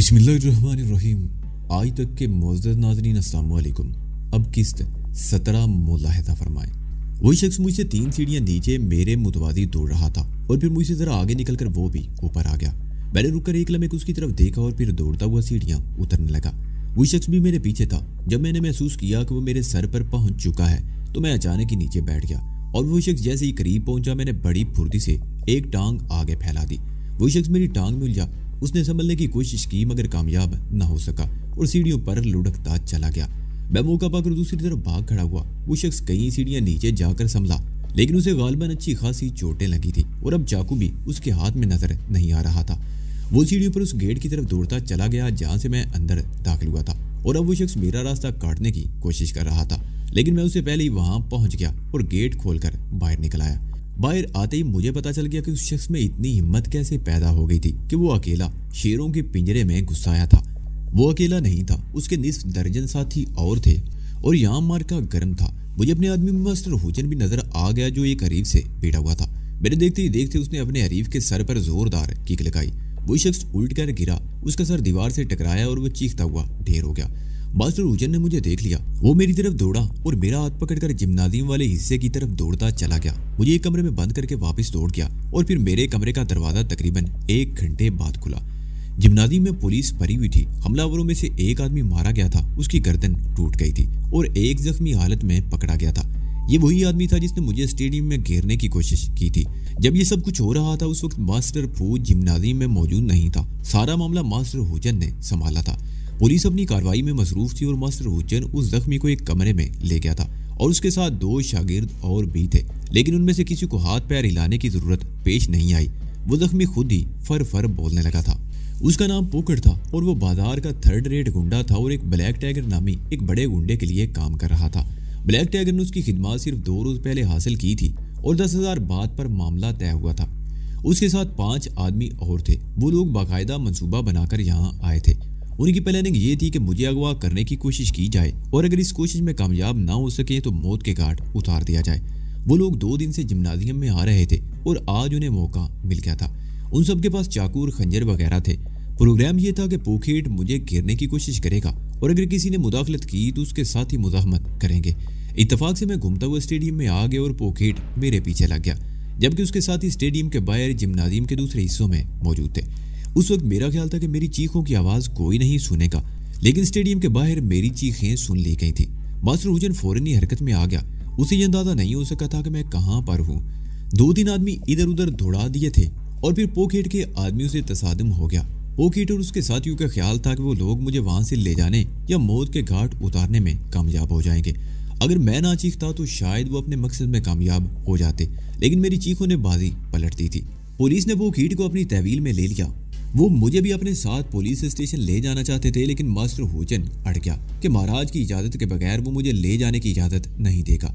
बिस्मिल्लाहिर्रहमानिर्रहीम। आज तक के मुअज़्ज़ज़ नाज़रीन अस्सलाम वालेकुम। अब किस्त 17 मुलाहिज़ा फरमाएं। वही शख्स मुझसे 3 सीढ़ियां नीचे मेरे मुतवाज़ी दौड़ रहा था और फिर मुझसे ज़रा आगे निकलकर वो भी ऊपर आ गया। मैंने रुककर एक लम्हे को उसकी तरफ देखा और फिर दौड़ता हुआ सीढ़ियां उतरने लगा। वही शख्स भी मेरे पीछे था। जब मैंने महसूस किया कि वो मेरे सर पर पहुंच चुका है तो मैं अचानक ही नीचे बैठ गया और वो शख्स जैसे ही करीब पहुंचा मैंने बड़ी फुर्ती से एक टांग आगे फैला दी। वही शख्स मेरी टांग में उलझा। उसने संभलने की कोशिश की मगर कामयाब न हो सका और सीढ़ियों पर लुढ़कता चला गया। मैं मौका पाकर दूसरी तरफ भाग खड़ा हुआ। वो शख्स कई सीढ़ियां नीचे जाकर संभला लेकिन उसे गालिबन अच्छी खासी चोटें लगी थी और अब चाकू भी उसके हाथ में नजर नहीं आ रहा था। वो सीढ़ियों पर उस गेट की तरफ दौड़ता चला गया जहां से मैं अंदर दाखिल हुआ था और अब वो शख्स मेरा रास्ता काटने की कोशिश कर रहा था लेकिन मैं उससे पहले ही वहां पहुंच गया और गेट खोलकर बाहर निकल आया। बाहर आते ही मुझे पता चल गया कि उस शख्स में इतनी हिम्मत कैसे पैदा हो गई थी कि वो अकेला शेरों के पिंजरे में घुसाया था। वो अकेला नहीं था, उसके निस्फ दर्जन साथी और थे और यहाँ मार्का गर्म था। मुझे अपने आदमी में मास्टर हुसैन भी नजर आ गया जो एक हरीफ से भिड़ा हुआ था। मेरे देखते ही देखते उसने अपने हरीफ के सर पर जोरदार किक लगाई। वो शख्स उल्ट कर गिरा, उसका सर दीवार से टकराया और वो चीखता हुआ ढेर हो गया। मास्टर हुसैन ने मुझे देख लिया। वो मेरी तरफ दौड़ा और मेरा हाथ पकड़कर जिम्नाजियम वाले हिस्से की तरफ दौड़ता चला गया। मुझे एक कमरे में बंद करके वापस दौड़ गया और फिर मेरे कमरे का दरवाजा तकरीबन 1 घंटे बाद खुला। जिम्नाजियम में पुलिस भरी हुई थी। हमलावरों में से एक आदमी मारा गया था, उसकी गर्दन टूट गई थी और एक जख्मी हालत में पकड़ा गया था। ये वही आदमी था जिसने मुझे स्टेडियम में घेरने की कोशिश की थी। जब ये सब कुछ हो रहा था उस वक्त मास्टर फूज जिम्नाजियम में मौजूद नहीं था। सारा मामला मास्टर हुसैन ने संभाला था। पुलिस अपनी कार्रवाई में मसरूफ थी और मास्टर हुसैन उस जख्मी को एक कमरे में ले गया था और उसके साथ 2 शागिर्द और भी थे लेकिन उनमें से किसी को हाथ पैर हिलाने की जरूरत पेश नहीं आई। वो जख्मी खुद ही फर फर बोलने लगा था। उसका नाम पोकड़ था और वो बाजार का 3rd रेट गुंडा था और एक ब्लैक टाइगर नामी एक बड़े गुंडे के लिए काम कर रहा था। ब्लैक टाइगर ने उसकी खिदमत सिर्फ 2 रोज पहले हासिल की थी और 10,000 बात पर मामला तय हुआ था। उसके साथ 5 आदमी और थे। वो लोग बाकायदा मंसूबा बनाकर यहाँ आए थे। उनकी प्लानिंग ये थी कि मुझे अगवा करने की कोशिश की जाए और अगर इस कोशिश में कामयाब ना हो सके तो मौत के घाट उतार दिया जाए। वो लोग 2 दिन से जिम्नाजियम में आ रहे थे और आज उन्हें मौका मिल गया था। उन सबके पास चाकू और खंजर वगैरह थे। प्रोग्राम ये था कि पोखेट मुझे घेरने की कोशिश करेगा और अगर किसी ने मुदाखलत की तो उसके साथ ही मुजाहमत करेंगे। इत्तेफाक से मैं घूमता हुआ स्टेडियम में आ गया और पोखेट मेरे पीछे लग गया जबकि उसके साथ ही स्टेडियम के बाहर जिम्नाजियम के दूसरे हिस्सों में मौजूद थे। उस वक्त मेरा ख्याल था कि मेरी चीखों की आवाज कोई नहीं सुनेगा लेकिन स्टेडियम के बाहर मेरी चीखें सुन ली गई थी। मास्टर हुसैन फौरन ही हरकत में आ गया। उसे यह अंदाजा नहीं हो सका था कि मैं कहां पर हूं। 2-3 आदमी इधर उधर दौड़ा दिए थे और फिर पोखेट के आदमियों से तसादुम हो गया। पोखेट और उसके साथियों का ख्याल था कि वो लोग मुझे वहां से ले जाने या मौत के घाट उतारने में कामयाब हो जाएंगे। अगर मैं ना चीखता तो शायद वो अपने मकसद में कामयाब हो जाते लेकिन मेरी चीखों ने बाजी पलट दी थी। पुलिस ने पोखेट को अपनी तहवील में ले लिया। वो मुझे भी अपने साथ पुलिस स्टेशन ले जाना चाहते थे लेकिन मास्टर हुसैन अड़ गया कि महाराज की इजाजत के बगैर वो मुझे ले जाने की इजाजत नहीं देगा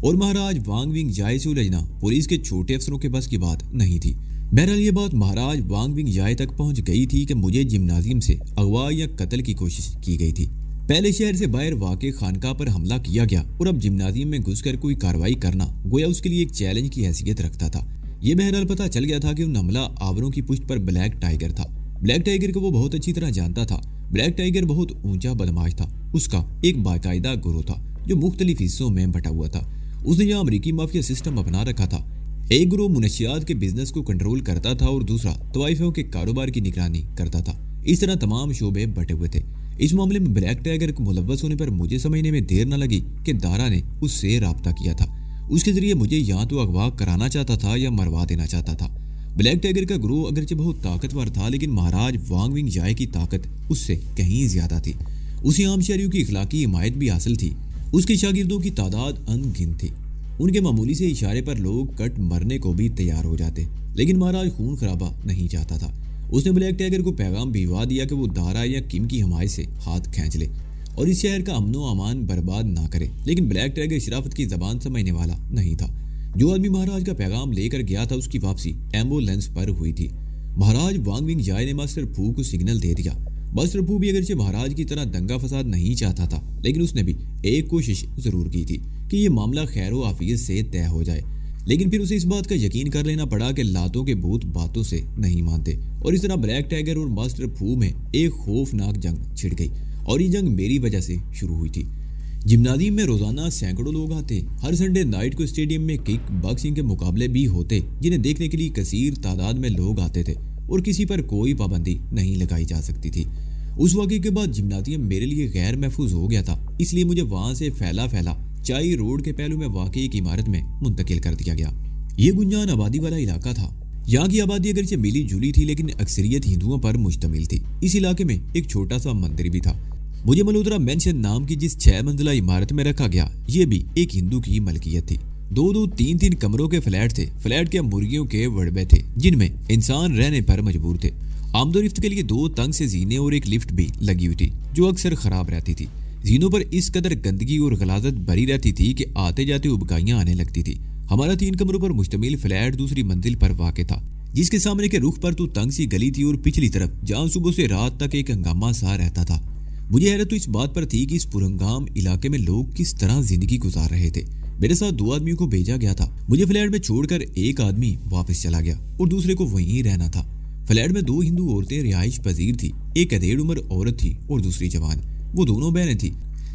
और महाराज वांग विंग जाए से उलझना पुलिस के छोटे अफसरों के बस की बात नहीं थी। बहरहाल ये बात महाराज वांग विंग जाए तक पहुंच गई थी कि मुझे जिम्नाजियम से अगवा या कत्ल की कोशिश की गई थी। पहले शहर से बाहर वाक़े खानका पर हमला किया गया और अब जिम्नाजियम में घुसकर कोई कार्रवाई करना गोया उसके लिए एक चैलेंज की हैसियत रखता था। ये बहरहाल पता चल गया था कि उन हमला आवरों की पुष्ट पर ब्लैक टाइगर था। ब्लैक टाइगर को वो बहुत अच्छी तरह जानता था। ब्लैक टाइगर बहुत ऊंचा बदमाश था। उसका एक बाकायदा गुरु था जो मुख्तलिफ हिस्सों में बटा हुआ था। उसने यहाँ अमरीकी माफिया सिस्टम अपना रखा था। एक गुरु मुनशियात के बिजनेस को कंट्रोल करता था और दूसरा तवाइफों के कारोबार की निगरानी करता था। इस तरह तमाम शोबे बटे हुए थे। इस मामले में ब्लैक टाइगर को मुलव्वस होने पर मुझे समझने में देर न लगी कि दारा ने उससे राब्ता किया था। उसके जरिए मुझे या तो अगवा कराना चाहता था या मरवा देना चाहता था। ब्लैक टाइगर का ग्रोह अगरचे बहुत ताकतवर था लेकिन महाराज वांग विंग जाए की ताकत उससे कहीं ज्यादा थी। उसे आम शहरियों की इखलाकी हिमायत भी हासिल थी। उसके शागिर्दों की तादाद अनगिनत थी। उनके मामूली से इशारे पर लोग कट मरने को भी तैयार हो जाते लेकिन महाराज खून खराबा नहीं चाहता था। उसने ब्लैक टाइगर को पैगाम भिजवा दिया कि वो दारा या किम की हिमायत से हाथ खींच ले और इस शहर का अमनो अमान बर्बाद ना करे। लेकिन ब्लैक टाइगर शराफत की जबान समझने वाला नहीं था। जो आदमी महाराज का पैगाम लेकर गया था उसकी वापसी एम्बुलेंस पर हुई थी। महाराज वांग विंग जाए ने मास्टर फू को सिग्नल दे दिया। मास्टर फू भी अगरचे महाराज की तरह दंगा फसाद नहीं चाहता था लेकिन उसने भी एक कोशिश जरूर की थी कि ये मामला खैर हाफिज से तय हो जाए। لیکن پھر اسے اس بات کا یقین کر لینا پڑا کہ لاتوں کے بھوت باتوں سے نہیں مانتے، اور اس طرح بلیک ٹائیگر اور ماسٹر پھو میں ایک خوفناک جنگ چھڑ گئی، اور یہ جنگ میری وجہ سے شروع ہوئی تھی۔ جمنازیم میں روزانہ سینکڑوں لوگ آتے، ہر سنڈے نائٹ کو اسٹیڈیم میں کک باکسنگ کے مقابلے بھی ہوتے جنہیں دیکھنے کے لیے کثیر تعداد میں لوگ آتے تھے، اور کسی پر کوئی پابندی نہیں لگائی جا سکتی تھی۔ اس واقعے کے بعد جمنازیم میرے لیے غیر محفوظ ہو گیا تھا، اس لیے مجھے وہاں سے پھیلا چائی روڈ کے پہلو میں واقع ایک عمارت میں منتقل کر دیا گیا۔ یہ گنجان آبادی والا علاقہ تھا۔ یہاں کی آبادی اگرچہ ملی جلی تھی لیکن اکثریت ہندوؤں پر مشتمل تھی۔ اس علاقے میں ایک چھوٹا سا مندر بھی تھا۔ مجھے ملہوترا مینشن نام کی جس 6 منزلہ عمارت میں رکھا گیا، یہ بھی ایک ہندو کی ملکیت تھی۔ 2 3 کمروں کے فلیٹ تھے۔ فلیٹ کے مرغیوں کے وڑبے تھے جن میں انسان رہنے پر مجبور تھے۔ آمد و رفت کے لیے 2 تنگ سے زینے اور ایک لفٹ بھی لگی ہوئی تھی جو اکثر خراب رہتی تھی۔ زینوں پر اس قدر گندگی اور غلاظت بھری رہتی تھی کہ آتے جاتے ابکائیاں آنے لگتی تھی۔ ہمارا 3 کمروں پر مشتمل فلیٹ دوسری منزل پر واقع تھا، جس کے سامنے کے رخ پر تو تنگ سی گلی تھی اور پچھلی طرف جہاں صبح سے رات تک ایک ہنگامہ سا رہتا تھا۔ مجھے حیرت تو اس بات پر تھی کہ اس پرہنگام علاقے میں لوگ کس طرح زندگی گزار رہے تھے۔ میرے ساتھ 2 آدمیوں کو بھیجا گیا تھا۔ مجھے فلیٹ میں چھوڑ کر ایک آدمی واپس چلا گیا اور دوسرے کو وہیں رہنا تھا۔ فلیٹ میں 2 ہندو عورتیں رہائش پذیر تھی۔ ایک ادھیڑ عمر عورت تھی اور دوسری جوان۔ وہ دونوں بہنیں تھیں۔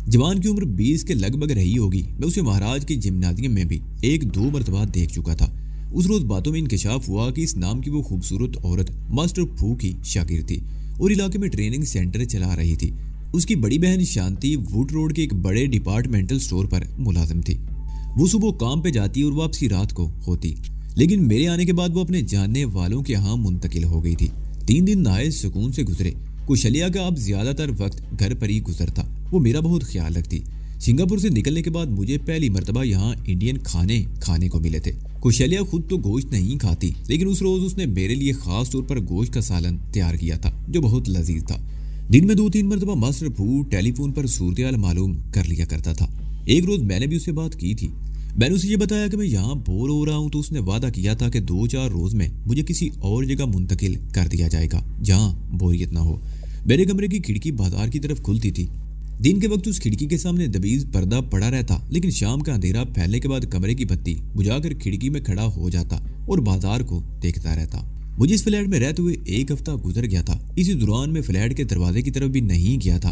جوان کی عمر 20 کے لگ بھگ رہی ہوگی۔ میں اسے مہاراج کے جمنازیم میں بھی 1-2 مرتبہ دیکھ چکا تھا۔ اس روز باتوں میں انکشاف ہوا کہ اس نام کی وہ خوبصورت عورت ماسٹر پھو کی شاگرد تھی اور علاقے میں ٹریننگ سینٹر چلا رہی تھی۔ اس کی بڑی بہن شانتی ووڈ روڈ کے ایک بڑے ڈپارٹمنٹل سٹور پر ملازم تھی۔ وہ صبح کام پہ جاتی اور واپسی رات کو ہوتی، لیکن میرے آنے کے بعد وہ اپنے جاننے والوں کے ہاں منتقل ہو گئی تھی۔ 3 دن نہایت سکون سے گزرے۔ کوشلیا کا اب زیادہ تر وقت گھر پر ہی گزرتا۔ وہ میرا بہت خیال رکھتی۔ سنگاپور سے نکلنے کے بعد مجھے پہلی مرتبہ یہاں انڈین کھانے کو ملے تھے۔ کوشلیا خود تو گوشت نہیں کھاتی، لیکن اس روز اس نے میرے لیے خاص طور پر گوشت کا سالن تیار کیا تھا جو بہت لذیذ تھا۔ دن میں 2-3 مرتبہ ماسٹر پھو ٹیلی فون پر صورتحال معلوم کر لیا کرتا تھا۔ ایک روز میں نے بھی اسے بات کی تھی۔ میں نے اسے یہ بتایا کہ میں یہاں بور ہو رہا ہوں، تو اس نے وعدہ کیا تھا کہ 2-4 روز میں مجھے کسی اور جگہ منتقل کر دیا جائے گا جہاں بوریت نہ ہو۔ میرے کمرے کی کھڑکی بازار کی طرف کھلتی تھی۔ دن کے وقت اس کھڑکی کے سامنے دبیز پردہ پڑا رہتا، لیکن شام کا اندھیرا پھیلنے کے بعد کمرے کی بتی بجھا کر کھڑکی میں کھڑا ہو جاتا اور بازار کو دیکھتا رہتا۔ مجھے اس فلیٹ میں رہتے ہوئے 1 ہفتہ گزر گیا تھا۔ اسی دوران میں فلیٹ کے دروازے کی طرف بھی نہیں گیا تھا،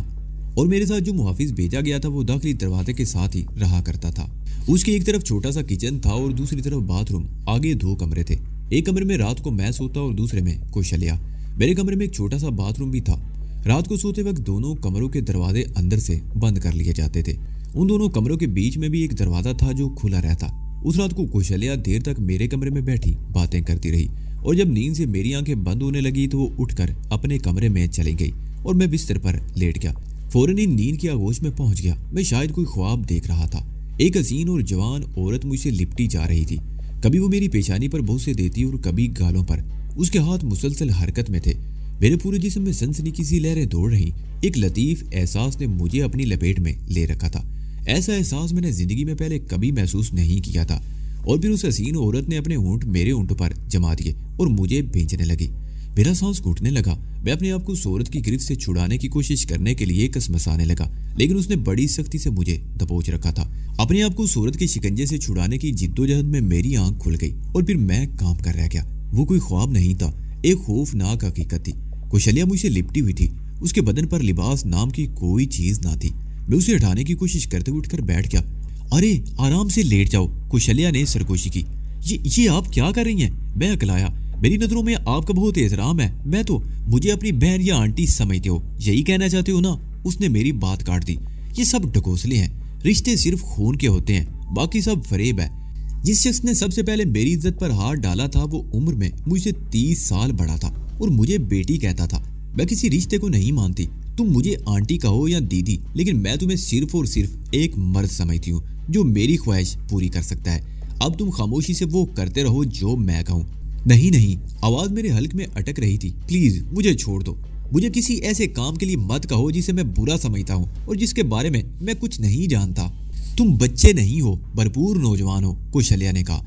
اور میرے ساتھ جو محافظ بھیجا گیا تھا وہ داخلی دروازے کے ساتھ ہی رہا کرتا تھا۔ اس کی ایک طرف چھوٹا سا کچن تھا اور دوسری طرف باتھ روم۔ آگے 2 کمرے تھے۔ ایک کمرے میں رات کو میں سوتا اور دوسرے میں کوشلیا۔ میرے کمرے میں ایک چھوٹا سا باتھ روم بھی تھا۔ رات کو سوتے وقت دونوں کمروں کے دروازے اندر سے بند کر لیے جاتے تھے۔ ان دونوں کمروں کے بیچ میں بھی ایک دروازہ تھا جو کھلا رہتا۔ اس رات کو کوشلیا دیر تک میرے کمرے میں بیٹھی باتیں کرتی رہی، اور جب نیند سے میری آنکھیں بند ہونے لگی تو وہ اٹھ کر اپنے کمرے میں چلی گئی اور میں بستر پر لیٹ گیا۔ فوراً ہی نیند کی آغوش میں پہنچ گیا۔ میں شاید کوئی خواب دیکھ رہا تھا۔ ایک حسین اور جوان عورت مجھ سے لپٹی جا رہی تھی۔ کبھی وہ میری پیشانی پر بوسے دیتی اور کبھی گالوں پر۔ اس کے ہاتھ مسلسل حرکت میں تھے۔ میرے پورے جسم میں سنسنی سی لہریں دوڑ رہی۔ ایک لطیف احساس نے مجھے اپنی لپیٹ میں لے رکھا تھا۔ ایسا احساس میں نے زندگی میں پہلے کبھی محسوس نہیں کیا تھا۔ اور پھر اس حسین عورت نے اپنے ہونٹ میرے ہونٹوں پر جما دیے اور مجھے بھینچنے لگی۔ میرا سانس گھٹنے لگا۔ میں اپنے آپ کو اس عورت کی گرفت سے چھڑانے کی کوشش کرنے کے لیے کسمسانے لگا، لیکن اس نے بڑی سختی سے مجھے دبوچ رکھا تھا۔ اپنے آپ کو اس عورت کے شکنجے سے چھڑانے کی جدوجہد میں میری آنکھ کھل گئی اور پھر میں کانپ کر رہ گیا۔ وہ کوئی خواب نہیں تھا، ایک خوفناک حقیقت تھی۔ کوشلیا مجھ سے لپٹی ہوئی تھی۔ اس کے بدن پر لباس نام کی کوئی چیز نہ تھی۔ میں اسے ہٹانے کی کوشش کرتے ہوئے اٹھ کر بیٹھ گیا۔ ارے آرام سے لیٹ جاؤ، کوشلیا نے سرگوشی کی۔ یہ آپ کیا کر رہی ہیں؟ میں اکلایا۔ میری نظروں میں آپ کا بہت احترام ہے۔ میں تو مجھے اپنی بہن یا آنٹی سمجھتے ہو، یہی کہنا چاہتے ہو نا؟ اس نے میری بات کاٹ دی۔ یہ سب ڈھکوسلے ہیں۔ رشتے صرف خون کے ہوتے ہیں، باقی سب فریب ہے۔ جس شخص نے سب سے پہلے میری عزت پر ہاتھ ڈالا تھا وہ عمر میں مجھ سے 30 سال بڑا تھا اور مجھے بیٹی کہتا تھا۔ میں کسی رشتے کو نہیں مانتی، تم مجھے آنٹی کہو یا دیدی، لیکن میں تمہیں صرف اور صرف ایک مرد سمجھتی ہوں جو میری خواہش پوری کر سکتا ہے۔ اب تم خاموشی سے وہ کرتے رہو جو میں کہوں۔ نہیں، آواز میرے حلق میں اٹک رہی تھی۔ پلیز مجھے چھوڑ دو۔ مجھے کسی ایسے کام کے لیے مت کہو جسے میں برا سمجھتا ہوں اور جس کے بارے میں کچھ نہیں جانتا۔ تم بچے نہیں ہو، بھرپور نوجوان ہو، کوشلیا نے کہا۔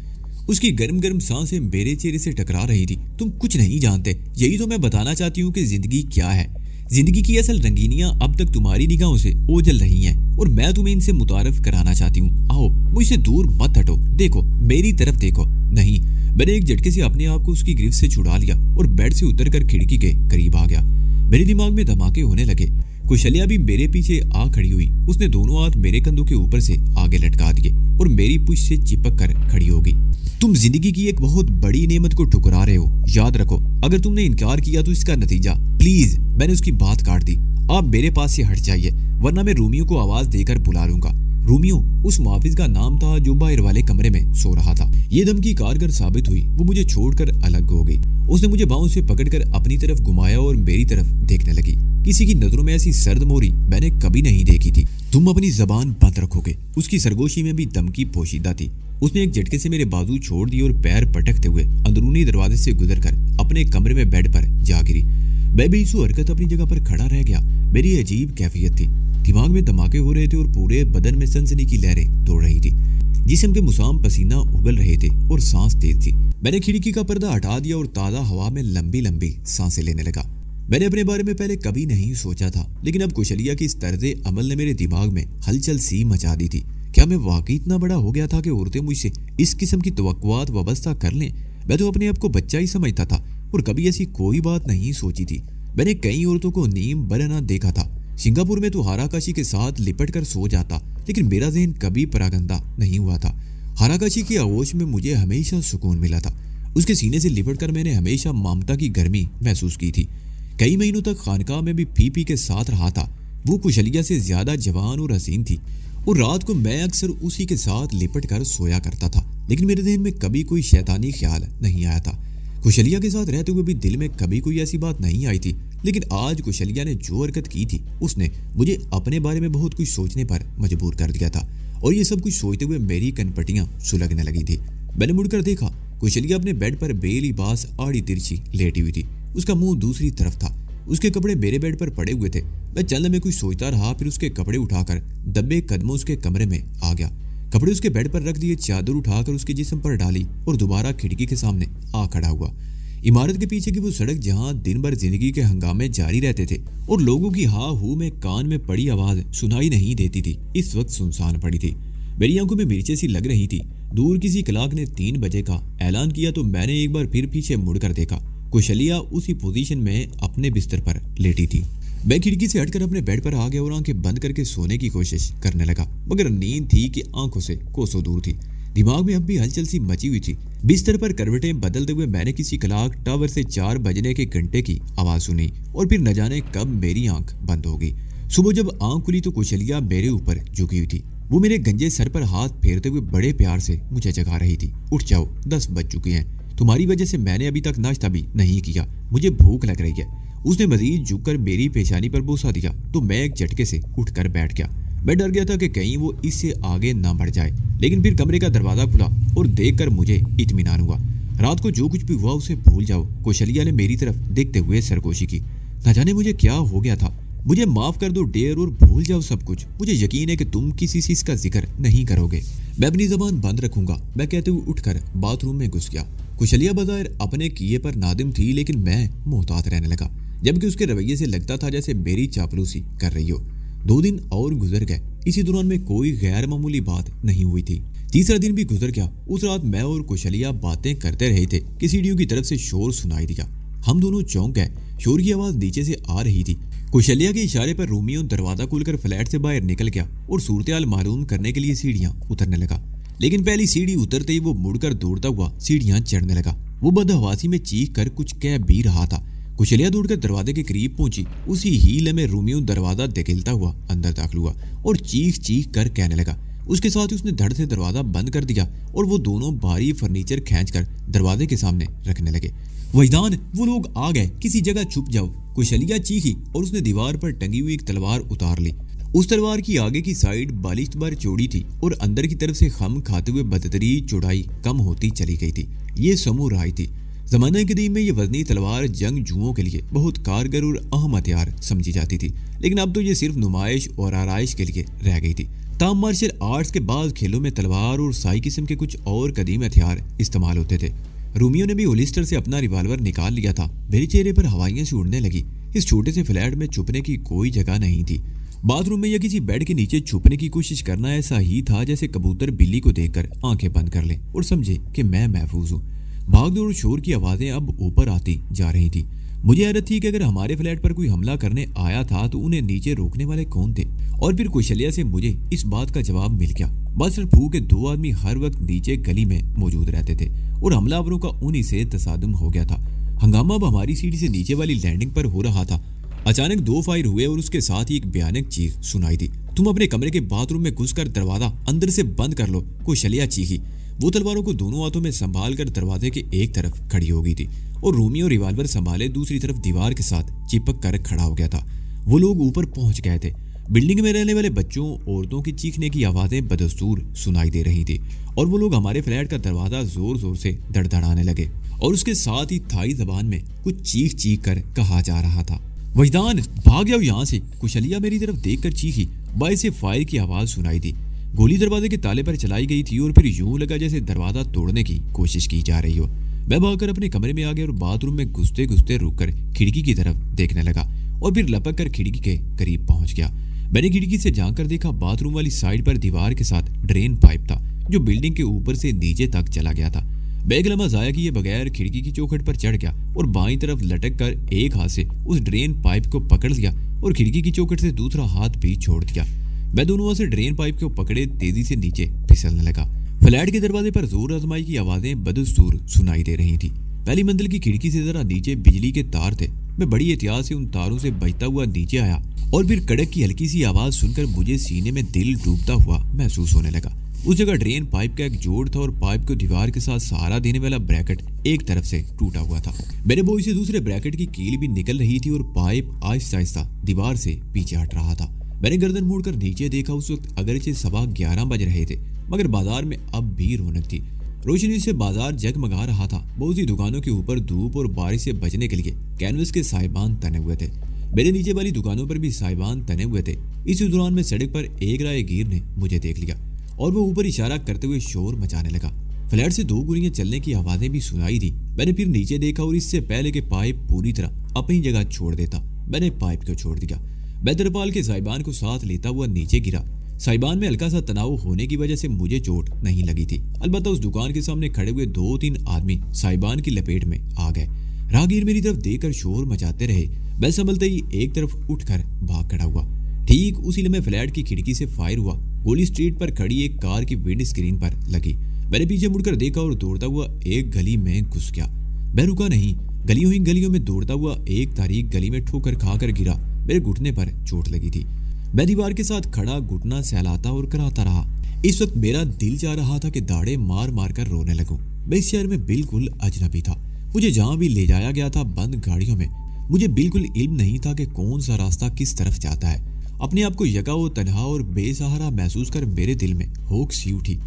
اس کی گرم گرم سانسیں میرے چہرے سے ٹکرا رہی تھی۔ تم کچھ نہیں جانتے، یہی تو میں بتانا چاہتی ہوں کہ زندگی کیا ہے۔ जिंदगी की असल रंगीनियां अब तक तुम्हारी निगाहों से ओझल रही हैं और मैं तुम्हें इनसे मुतारफ कराना चाहती हूँ। आओ, मुझसे दूर मत हटो, देखो मेरी तरफ देखो। नहीं, मैंने एक झटके से अपने आप को उसकी गिरफ्त से छुड़ा लिया और बेड से उतरकर खिड़की के करीब आ गया। मेरे दिमाग में धमाके होने लगे। कुशल्या भी मेरे पीछे आ खड़ी हुई। उसने दोनों हाथ मेरे कंधों के ऊपर से आगे लटका दिए और मेरी पूंछ से चिपक कर खड़ी हो गई। तुम जिंदगी की एक बहुत बड़ी नेमत को ठुकरा रहे हो, याद रखो। अगर तुमने इनकार किया तो इसका नतीजा। प्लीज, मैंने उसकी बात काट दी। आप मेरे पास से हट जाइए, वरना मैं रोमियो को आवाज देकर बुला लूंगा। रोमियो उस मुहाफिज का नाम था जो बाहर वाले कमरे में सो रहा था। ये धमकी कारगर साबित हुई। वो मुझे छोड़कर अलग हो गई। उसने मुझे बाहों से पकड़कर अपनी तरफ घुमाया और मेरी तरफ देखने लगी। किसी की नजरों में ऐसी सर्द मोरी मैंने कभी नहीं देखी थी। तुम अपनी जबान बंद रखोगे। उसकी सरगोशी में भी धमकी पोशीदा थी। उसने एक झटके से मेरे बाजू छोड़ दिए और पैर पटकते हुए अंदरूनी दरवाजे से गुजरकर अपने कमरे में बेड पर जा गिरी। मैं भी इसी हरकत अपनी जगह पर खड़ा रह गया। मेरी अजीब कैफियत थी। दिमाग में धमाके हो रहे थे और पूरे बदन में सनसनी की लहरें दौड़ रही थी। जिस्म के मुसाम पसीना उगल रहे थे और सांस तेज थी। मैंने खिड़की का पर्दा हटा दिया और ताज़ा हवा में लंबी लंबी सांसें लेने लगा। मैंने अपने बारे में पहले कभी नहीं सोचा था, लेकिन अब कुशल्या की इस तर्ज़े अमल ने मेरे दिमाग में हलचल सी मचा दी थी। क्या मैं वाकई इतना बड़ा हो गया था कि औरतें मुझसे इस किस्म की तवक्कुआत वाबस्ता कर लें? मैं तो अपने आप को बच्चा ही समझता था और कभी ऐसी कोई बात नहीं सोची थी। मैंने कई औरतों को नीम बरना देखा था। सिंगापुर में तो हाराकाशी के साथ लिपट कर सो जाता, लेकिन मेरा ज़हन कभी परागंदा नहीं हुआ था। हाराकाशी की आगोश में मुझे हमेशा सुकून मिला था। उसके सीने से लिपट कर मैंने हमेशा ममता की गर्मी महसूस की थी। कई महीनों तक खानकाह में भी फी के साथ रहा था। वो कुशल्या से ज्यादा जवान और हसीन थी और रात को मैं अक्सर उसी के साथ लिपट कर सोया करता था, लेकिन मेरे ذہن में कभी कोई शैतानी ख्याल नहीं आया था। कुशल्या के साथ रहते हुए भी दिल में कभी कोई ऐसी बात नहीं आई थी, लेकिन आज कुशल्या ने जो हरकत की थी उसने मुझे अपने बारे में बहुत कुछ सोचने पर मजबूर कर दिया था और ये सब कुछ सोचते हुए मेरी कनपटियां सुलगने लगी थी। मैंने मुड़कर देखा, कुशल्या अपने बेड पर बेलिबास आड़ी तिरछी लेटी हुई थी। उसका मुंह दूसरी तरफ था। उसके कपड़े मेरे बेड पर पड़े हुए थे। मैं चंद में कुछ सोचता रहा, फिर उसके कपड़े उठाकर दबे कदमों उसके कमरे में आ गया। कपड़े उसके बेड पर रख दिए, चादर उठाकर उसके जिस्म पर डाली और दोबारा खिड़की के सामने आ खड़ा हुआ। इमारत के पीछे की वो सड़क जहां दिन भर जिंदगी के हंगामे जारी रहते थे और लोगों की हा हू में कान में पड़ी आवाज सुनाई नहीं देती थी, इस वक्त सुनसान पड़ी थी। मेरी आंखों में मिर्चें सी लग रही थी। दूर किसी क्लार्क ने 3 बजे का ऐलान किया तो मैंने एक बार फिर पीछे मुड़कर देखा। कुशल्या उसी पोजीशन में अपने बिस्तर पर लेटी थी। मैं खिड़की से हटकर अपने बेड पर आ गया और आंखें बंद करके सोने की कोशिश करने लगा, मगर नींद थी कि आंखों से कोसों दूर थी। दिमाग में अब भी हलचल सी मची हुई थी। बिस्तर पर करवटें बदलते हुए मैंने किसी क्लार्क टावर से 4 बजने के घंटे की आवाज सुनी और फिर न जाने कब मेरी आंख बंद हो गई। सुबह जब आंख खुली तो कुशल्या मेरे ऊपर झुकी हुई थी। वो मेरे गंजे सर पर हाथ फेरते हुए बड़े प्यार से मुझे जगा रही थी। उठ जाओ, 10 बज चुके हैं। तुम्हारी वजह से मैंने अभी तक नाश्ता भी नहीं किया, मुझे भूख लग रही है। उसने मजीद झुककर मेरी पेशानी पर बोसा दिया तो मैं एक झटके से उठकर बैठ गया। मैं डर गया था कि कहीं वो इससे आगे ना बढ़ जाए, लेकिन फिर कमरे का दरवाजा खुला और देखकर मुझे इत्मीनान हुआ। रात को जो कुछ भी हुआ उसे भूल जाओ, कुशल्या ने मेरी तरफ देखते हुए सरगोशी की। न जाने मुझे क्या हो गया था। मुझे माफ कर दो डेयर और भूल जाओ सब कुछ। मुझे यकीन है कि तुम किसी चीज का जिक्र नहीं करोगे। मैं अपनी जबान बंद रखूंगा, मैं कहते हुए उठकर बाथरूम में घुस गया। कुशल्या बज़ाहिर अपने किए पर नादिम थी, लेकिन मैं मोहतात रहने लगा, जबकि उसके रवैये से लगता था जैसे मेरी चापलूसी कर रही हो। 2 दिन और गुजर गए। इसी दौरान में कोई गैर मामूली बात नहीं हुई थी। तीसरा दिन भी गुजर गया। उस रात मैं और कुशल्या बातें करते रहे थे कि सीढ़ियों की तरफ से शोर सुनाई दिया। हम दोनों चौंक गए। शोर की आवाज नीचे से आ रही थी। कुशल्या के इशारे पर रोमियो दरवाजा खोलकर फ्लैट से बाहर निकल गया और सूरत-ए-हाल मालूम करने के लिए सीढ़ियां उतरने लगा। लेकिन पहली सीढ़ी उतरते ही वो मुड़कर दौड़ता हुआ सीढ़ियां चढ़ने लगा। वो बदहवासी में चीख कर कुछ कह भी रहा था। कुशल्या दौड़कर दरवाजे के करीब पहुंची। उसी ही लम्हे रोमियो दरवाजा धकेलता हुआ अंदर दाखिल हुआ और चीख चीख कर कहने लगा। उसके साथ ही उसने धड़ से दरवाजा बंद कर दिया और वो दोनों भारी फर्नीचर खींचकर दरवाजे के सामने रखने लगे। वहीदान, वो लोग आ गए, किसी जगह छुप जाओ। कुशल्या चीखी और उसने दीवार पर टंगी हुई एक तलवार उतार ली। उस तलवार की आगे की साइड बालिश्त बार चौड़ी थी और अंदर की तरफ से खम खाते हुए बदतरीन चौड़ाई कम होती चली गई थी। ये समूराई थी। ज़माने कदीम में ये वजनी तलवार जंग जुओं के लिए बहुत कारगर और अहम हथियार समझी जाती थी, लेकिन अब तो ये सिर्फ नुमाइश और आराइश के लिए रह गई थी। ताम मार्शल आर्ट्स के बाद खेलों में तलवार और साई किस्म के कुछ और कदीम हथियार इस्तेमाल होते थे। रोमियो ने भी होलिस्टर से अपना रिवाल्वर निकाल लिया था। मेरे चेहरे पर हवाइयां से उड़ने लगी। इस छोटे से फ्लैट में छुपने की कोई जगह नहीं थी। बाथरूम में या किसी बेड के नीचे छुपने की कोशिश करना ऐसा ही था जैसे कबूतर बिल्ली को देखकर आंखें बंद कर ले और समझे कि मैं महफूज हूँ। भागदौड़ और शोर की आवाजें अब ऊपर आती जा रही थी। मुझे हैरत थी कि अगर हमारे फ्लैट पर कोई हमला करने आया था तो उन्हें नीचे रोकने वाले कौन थे। और फिर कौशल्या से मुझे इस बात का जवाब मिल गया। बस फू के 2 आदमी हर वक्त नीचे गली में मौजूद रहते थे और हमलावरों का उन्हीं से तसादुम हो गया था। हंगामा अब हमारी सीढ़ी से नीचे वाली लैंडिंग पर हो रहा था। अचानक 2 फायर हुए और उसके साथ ही एक भयानक चीख सुनाई दी। तुम अपने कमरे के बाथरूम में घुसकर दरवाजा अंदर से बंद कर लो, कौशल्या चीखी। वो तलवारों को दोनों हाथों में संभाल कर दरवाजे के एक तरफ खड़ी हो गई थी और रोमियो रिवाल्वर संभाले दूसरी तरफ दीवार के साथ चिपक कर खड़ा हो गया था। वो लोग ऊपर पहुंच गए थे। बिल्डिंग में रहने वाले बच्चों औरतों की चीखने की आवाजें बदस्तूर सुनाई दे रही थी और वो लोग हमारे फ्लैट का दरवाजा जोर जोर से धड़धड़ाने लगे और उसके साथ ही थाई जबान में कुछ चीख चीख कर कहा जा रहा था, वजदान भाग जाओ यहाँ से। कौशल्या मेरी तरफ देखकर चीखी। बाहर से फायर की आवाज सुनाई दी। गोली दरवाजे के ताले पर चलाई गई थी और फिर यूं लगा जैसे दरवाजा तोड़ने की कोशिश की जा रही हो। मैं भागकर अपने कमरे में आ गया और बाथरूम में घुसते घुसते रुककर खिड़की की तरफ देखने लगा और फिर लपक कर खिड़की के करीब पहुंच गया। मैंने खिड़की से झांक कर देखा, बाथरूम वाली साइड पर दीवार के साथ ड्रेन पाइप था जो बिल्डिंग के ऊपर से नीचे तक चला गया था। मैं एक लम्हा जाया किए बगैर खिड़की की चौखट पर चढ़ गया और बाईं तरफ लटक कर एक हाथ से उस ड्रेन पाइप को पकड़ लिया और खिड़की की चौखट से दूसरा हाथ भी छोड़ दिया। मैं दोनों हाथ से ड्रेन पाइप को पकड़े तेजी से नीचे फिसलने लगा। फ्लैट के दरवाजे पर जोर आजमाई की आवाजें बदस्तूर सुनाई दे रही थी। पहली मंजिल की खिड़की से जरा नीचे बिजली के तार थे। मैं बड़ी एहतियात से उन तारों से बचता हुआ नीचे आया और फिर कड़क की हल्की सी आवाज सुनकर मुझे सीने में दिल डूबता हुआ महसूस होने लगा। उस जगह ड्रेन पाइप का एक जोड़ था और पाइप को दीवार के साथ सहारा देने वाला ब्रैकेट एक तरफ से टूटा हुआ था। मेरे बॉय से दूसरे ब्रैकेट की कील भी निकल रही थी और पाइप आहिस्ता आहिस्ता दीवार से पीछे हट रहा था। मैंने गर्दन मोड़कर नीचे देखा। उस वक्त अगरचे 11:15 बज रहे थे मगर बाजार में अब भी रौनक थी। रोशनी से बाजार जगमगा रहा था। बहुत सी दुकानों के ऊपर धूप और बारिश से बचने के लिए कैनवस के साइबान तने हुए थे। मेरे नीचे वाली दुकानों पर भी साइबान तने हुए थे। इसी दौरान में सड़क पर एक राहगीर ने मुझे देख लिया और वो ऊपर इशारा करते हुए शोर मचाने लगा। फ्लैट से 2 गोलियां चलने की आवाजें भी सुनाई दी। मैंने फिर नीचे देखा और इससे पहले कि पाइप पूरी तरह अपनी जगह छोड़ देता मैंने पाइप को छोड़ दिया। मैं तरपाल के साइबान को साथ लेता हुआ नीचे गिरा। साइबान में हल्का सा तनाव होने की वजह से मुझे चोट नहीं लगी थी। अलबत्ता उस दुकान के सामने खड़े हुए 2-3 आदमी साइबान की लपेट में आ गए। राहगीर मेरी तरफ देखकर शोर मचाते रहे। मैं संभलते ही एक तरफ उठकर भाग खड़ा हुआ। ठीक उसी लम्हे फ्लैट की खिड़की से फायर हुआ। गोली स्ट्रीट पर खड़ी एक कार की विंड स्क्रीन पर लगी। मैंने पीछे मुड़कर देखा और दौड़ता हुआ एक गली में घुस गया। मैं रुका नहीं। गलियों ही गलियों में दौड़ता हुआ एक तारीख गली में ठोकर खाकर गिरा। मेरे घुटने पर चोट लगी थी। मैं दीवार के साथ खड़ा घुटना सहलाता और कराता रहा। इस वक्त मेरा दिल चाह रहा था कि दाढ़े मार मार कर रोने लगूं। मैं इस शहर में बिल्कुल अजनबी था। मुझे जहां भी ले जाया गया था बंद गाड़ियों में। मुझे बिल्कुल इल्म नहीं था कि कौन सा रास्ता किस तरफ जाता है। अपने आप को यका व तन्हा और बेसहारा महसूस कर मेरे दिल में होक सी उठी।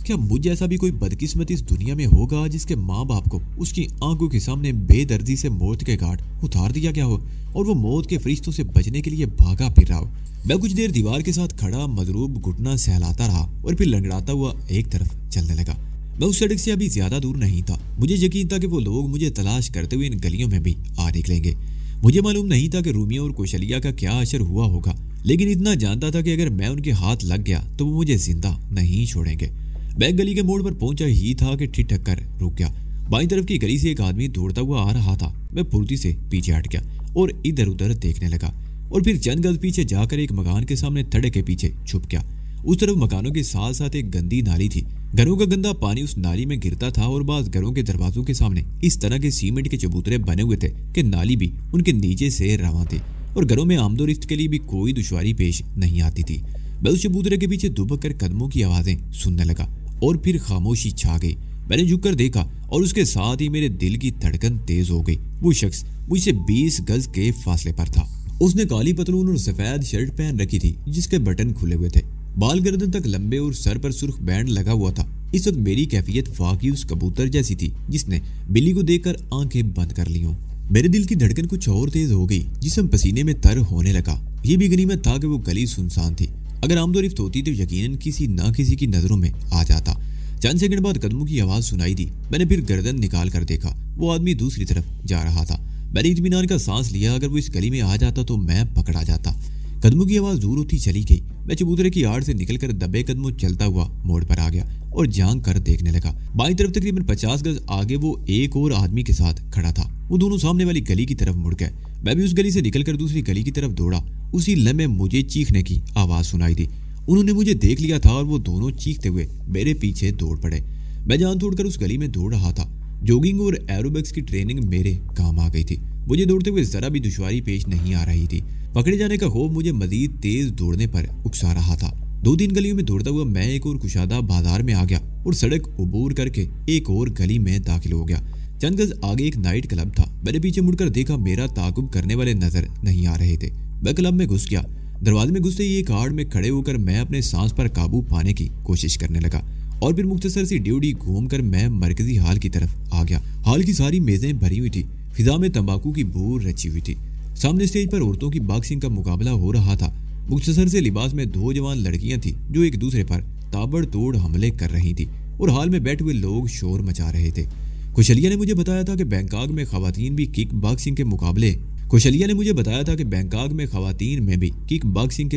क्या मुझ जैसा भी कोई बदकिस्मत इस दुनिया में होगा जिसके माँ बाप को उसकी आंखों के सामने बेदर्दी से मौत के घाट उतार दिया गया हो और वो मौत के फरिश्तों से बचने के लिए भागा फिर रहा हो। मैं कुछ देर दीवार के साथ खड़ा मजरूब घुटना सहलाता रहा और फिर लंगड़ाता हुआ एक तरफ चलने लगा। मैं उस सड़क से अभी ज्यादा दूर नहीं था। मुझे यकीन था कि वो लोग मुझे तलाश करते हुए इन गलियों में भी आ निकलेंगे। मुझे मालूम नहीं था कि रोमियो और कौशल्या का क्या असर हुआ होगा, लेकिन इतना जानता था कि अगर मैं उनके हाथ लग गया तो वो मुझे जिंदा नहीं छोड़ेंगे। मैं गली के मोड़ पर पहुंचा ही था कि ठिठक कर रुक गया। बाईं तरफ की गली से एक आदमी दौड़ता हुआ आ रहा था। मैं फुर्ती से पीछे हट गया और इधर उधर देखने लगा और फिर चंद गज पीछे जाकर एक मकान के सामने थड़े के पीछे छुप गया। उस तरफ मकानों के साथ साथ एक गंदी नाली थी। घरों का गंदा पानी उस नाली में गिरता था और बाज घरों के दरवाजों के सामने इस तरह के सीमेंट के चबूतरे बने हुए थे कि नाली भी उनके नीचे से रवां थी और घरों में आमदोरफ्त के लिए भी कोई दुश्वारी पेश नहीं आती थी। मैं उस चबूतरे के पीछे दुबक कर कदमों की आवाजें सुनने लगा और फिर खामोशी छा गई। मैंने झुककर देखा और उसके साथ ही मेरे दिल की धड़कन तेज हो गई। वो शख्स मुझसे 20 गज के फासले पर था। उसने काली पतलून और सफेद शर्ट पहन रखी थी जिसके बटन खुले हुए थे। बाल गर्दन तक लंबे और सर पर सुर्ख बैंड लगा हुआ था। इस वक्त मेरी कैफियत वाकई उस कबूतर जैसी थी जिसने बिल्ली को देखकर आंखें बंद कर ली हों। मेरे दिल की धड़कन कुछ और तेज हो गई। जिस्म पसीने में तर होने लगा। ये भी गनीमत था कि वो गली सुनसान थी। अगर आमदोरफ्त होती तो यकीनन किसी न किसी की नजरों में आ जाता। चंद सेकंड बाद कदमों की आवाज सुनाई दी। मैंने फिर गर्दन निकाल कर देखा। वो आदमी दूसरी तरफ जा रहा था। मैंने इत्मीनान का सांस लिया। अगर वो इस गली में आ जाता तो मैं पकड़ा जाता। कदमों की आवाज दूर होती चली गई। मैं चबूतरे की आड़ से निकलकर दबे कदमों चलता हुआ मोड़ पर आ गया और झांक कर देखने लगा। बाईं तरफ तकरीबन 50 गज आगे वो एक और आदमी के साथ खड़ा था। वो दोनों सामने वाली गली की तरफ मुड़ गए। मैं भी उस गली से निकलकर दूसरी गली की तरफ दौड़ा। उसी लम्हे मुझे चीखने की आवाज सुनाई दी। उन्होंने मुझे देख लिया था और वो दोनों चीखते हुए मेरे पीछे दौड़ पड़े। मैं जान तोड़कर उस गली में दौड़ रहा था। जॉगिंग और एरोबिक्स की ट्रेनिंग मेरे काम आ गई थी। मुझे दौड़ते हुए जरा भी दुश्वारी पेश नहीं आ रही थी। पकड़े जाने का खौफ मुझे मजीद तेज दौड़ने पर उकसा रहा था। 2-3 गलियों में दौड़ता हुआ मैं एक और कुशादा बाजार में आ गया और सड़क उबूर करके एक और गली में दाखिल हो गया। चंद गज आगे एक नाइट क्लब था। मैंने पीछे मुड़कर देखा, मेरा ताकुब करने वाले नजर नहीं आ रहे थे। मैं क्लब में घुस गया। दरवाजे में घुसते ही एक आड़ में खड़े होकर मैं अपने सांस पर काबू पाने की कोशिश करने लगा और फिर मुख्तसर सी ड्यूटी घूमकर मैं मरकजी हॉल की तरफ आ गया। हॉल की सारी मेजें भरी हुई थी। फिजा में तंबाकू की बू रची हुई थी। सामने स्टेज पर औरतों की बॉक्सिंग का मुकाबला हो रहा था। मुख्तसर से लिबास में 2 जवान लड़कियां थी जो एक दूसरे पर ताबड़तोड़ हमले कर रही थी और हॉल में बैठे हुए लोग शोर मचा रहे थे। खुशलिया ने मुझे बताया था कि बैंकॉक में खवातीन भी किक बॉक्सिंग के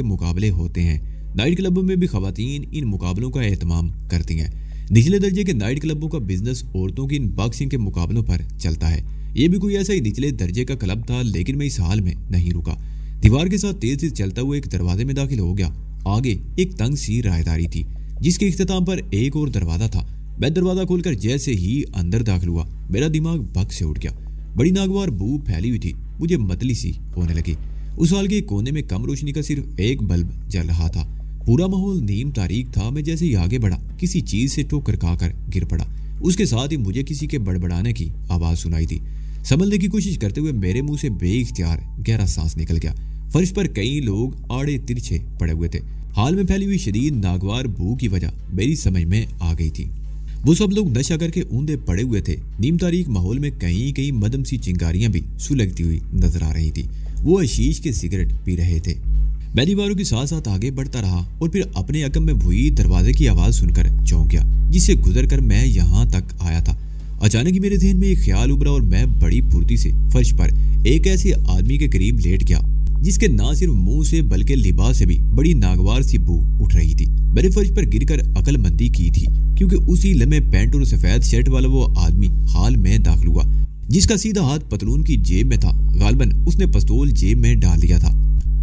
मुकाबले होते हैं। नाइट क्लबों में भी खवातीन इन मुकाबलों का एहतमाम करती हैं। निचले दर्जे के नाइट क्लबों का बिजनेस औरतों की इन बॉक्सिंग के मुकाबलों पर चलता है। ये भी कोई ऐसा ही निचले दर्जे का क्लब था, लेकिन मैं इस हाल में नहीं रुका। दीवार के साथ तेज से चलता हुआ एक दरवाजे में दाखिल हो गया। आगे एक तंग सी राहदारी थी जिसके इख्तिताम पर एक और दरवाजा था। मैं दरवाजा खोलकर जैसे ही अंदर दाखिल हुआ, मेरा दिमाग बग से उठ गया। बड़ी नागवार बू फैली हुई थी। मुझे मतली सी होने लगी। उस हाल के कोने में कम रोशनी का सिर्फ एक बल्ब जल रहा था। पूरा माहौल नीम तारीख था। मैं जैसे ही आगे बढ़ा, किसी चीज से ठोकर खाकर गिर पड़ा। उसके साथ ही मुझे किसी के बड़बड़ाने की आवाज सुनाई दी। संभलने की कोशिश करते हुए मेरे मुंह से बेइख्तियार गहरा सांस निकल गया। फर्श पर कई लोग आड़े तिरछे पड़े हुए थे। हाल में फैली हुई शदीद नागवार बू की वजह मेरी समझ में आ गई थी। वो सब लोग नशा करके ऊंधे पड़े हुए थे। नीम तारीख माहौल में कहीं कहीं मदम सी चिंगारियां भी सुलगती हुई नजर आ रही थी। वो आशीष के सिगरेट पी रहे थे। मैं दीवारों के साथ साथ आगे बढ़ता रहा और फिर अपने अकम में हुई दरवाजे की आवाज सुनकर चौंक गया, जिससे गुजर कर मैं यहाँ तक आया था। अचानक ही मेरे ज़हन में एक ख्याल उभरा और मैं बड़ी फुर्ती से फर्श पर एक ऐसे आदमी के करीब लेट गया जिसके ना सिर्फ मुंह से बल्कि लिबास से भी बड़ी नागवार सी बू उठ रही थी। मैंने फर्श पर गिरकर अक्लमंदी की थी क्योंकि उसी लम्हे पैंट और सफेद शर्ट वाला वो आदमी हाल में दाखिल हुआ जिसका सीधा हाथ पतलून की जेब में था। गालबन उसने पिस्तौल जेब में डाल लिया था।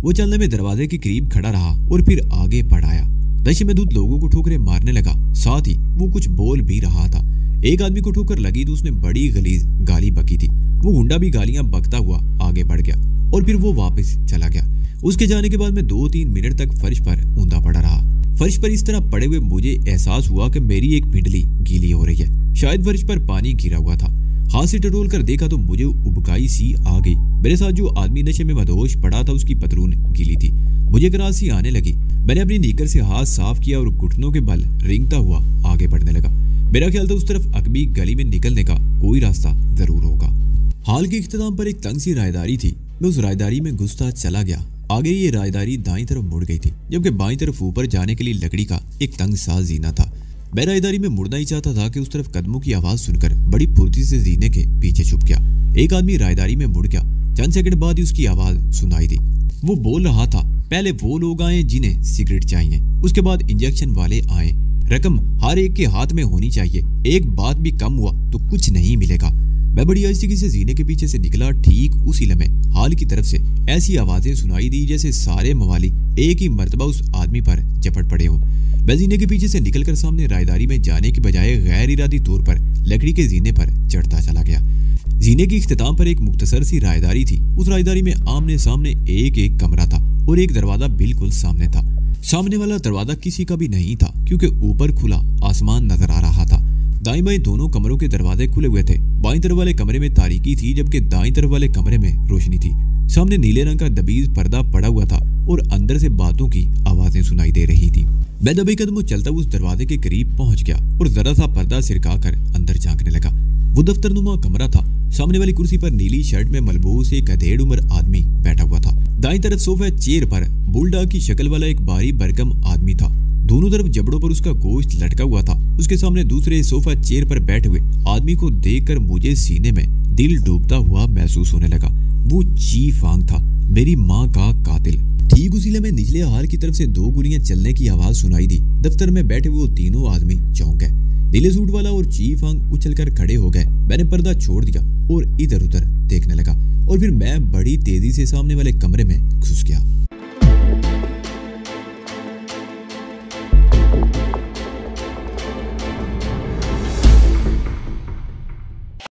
वो चलने में दरवाजे के करीब खड़ा रहा और फिर आगे बढ़ आया। नशे में धुत लोगों को ठोकरें मारने लगा। साथ ही वो कुछ बोल भी रहा था। एक आदमी को ठोकर लगी तो उसने बड़ी गलीज गाली बकी थी। वो गुंडा भी गालियां बकता हुआ आगे बढ़ गया और फिर वो वापस चला गया। उसके जाने के बाद मैं 2-3 मिनट तक फर्श पर ऊंधा पड़ा रहा। फर्श पर इस तरह पड़े हुए मुझे एहसास हुआ कि मेरी एक पिंडली गीली हो रही है। शायद फर्श पर पानी गिरा हुआ था। हाथ से टटोल कर देखा तो मुझे उबकाई सी आ गई। मेरे साथ जो आदमी नशे में मदहोश पड़ा था उसकी पतलून गीली थी। मुझे कराह सी आने लगी। मैंने अपनी नीकर से हाथ साफ किया और घुटनों के बल रेंगता हुआ आगे बढ़ने लगा। मेरा ख्याल था उस तरफ अकबी गली में निकलने का कोई रास्ता जरूर होगा। हाल के इख्तिताम पर एक तंग सी रायदारी थी। मैं उस रायदारी में घुसता चला गया। आगे ये रायदारी दाईं तरफ मुड़ गई थी, जबकि बाईं तरफ ऊपर जाने के लिए लकड़ी का एक तंग सा जीना था। मैं रायदारी में मुड़ना ही चाहता था कि उस तरफ कदमों की आवाज सुनकर बड़ी फुर्ती से जीने के पीछे छुप गया। एक आदमी रायदारी में मुड़ गया। चंद सेकंड बाद ही उसकी आवाज सुनाई दी। वो बोल रहा था, पहले वो लोग आए जिन्हें सिगरेट चाहिए, उसके बाद इंजेक्शन वाले आए। रकम हर एक के हाथ में होनी चाहिए। एक बात भी कम हुआ तो कुछ नहीं मिलेगा। मैं बड़ी आहिस्ती से जीने के पीछे से निकला। ठीक उसी लम्हे हाल की तरफ से ऐसी आवाजें सुनाई दी जैसे सारे मवाली एक ही मर्तबा उस आदमी पर झपट पड़े हों। मैं जीने के पीछे से निकलकर सामने रायदारी में जाने के बजाय गैर इरादी तौर पर लकड़ी के जीने पर चढ़ता चला गया। जीने की इख्तिताम पर एक मुख्तसर सी रायदारी थी। उस रायदारी में आमने सामने एक कमरा था और एक दरवाजा बिल्कुल सामने था। सामने वाला दरवाजा किसी का भी नहीं था क्योंकि ऊपर खुला आसमान नजर आ रहा था। दाईं बाईं दोनों कमरों के दरवाजे खुले हुए थे। बाईं तरफ वाले कमरे में तारीकी थी जबकि दाईं तरफ वाले कमरे में रोशनी थी। सामने नीले रंग का दबीज पर्दा पड़ा हुआ था और अंदर से बातों की आवाजें सुनाई दे रही थी। मैं दबे कदमों चलता उस दरवाजे के करीब पहुंच गया और जरा सा पर्दा सिरकाकर अंदर झांकने लगा। वो दफ्तरनुमा कमरा था। सामने वाली कुर्सी पर नीली शर्ट में मलबूस एक अधेड़ उम्र आदमी बैठा हुआ था। दाईं तरफ सोफा चेयर पर बुलडॉग की शक्ल वाला एक भारी भरकम आदमी था। दोनों तरफ जबड़ों पर उसका गोश्त लटका हुआ था। उसके सामने दूसरे सोफा चेयर पर बैठे हुए आदमी को देखकर मुझे सीने में दिल डूबता हुआ महसूस होने लगा। वो ची फांग था, मेरी माँ का कातिल। ठीक उसी लम्हे निचले हाल की तरफ से 2 गोलियां चलने की आवाज सुनाई दी। दफ्तर में बैठे वो तीनों आदमी चौंक गए। नीले सूट वाला और ची फांग उछलकर खड़े हो गए। मैंने पर्दा छोड़ दिया और इधर उधर देखने लगा और फिर मैं बड़ी तेजी से सामने वाले कमरे में घुस गया।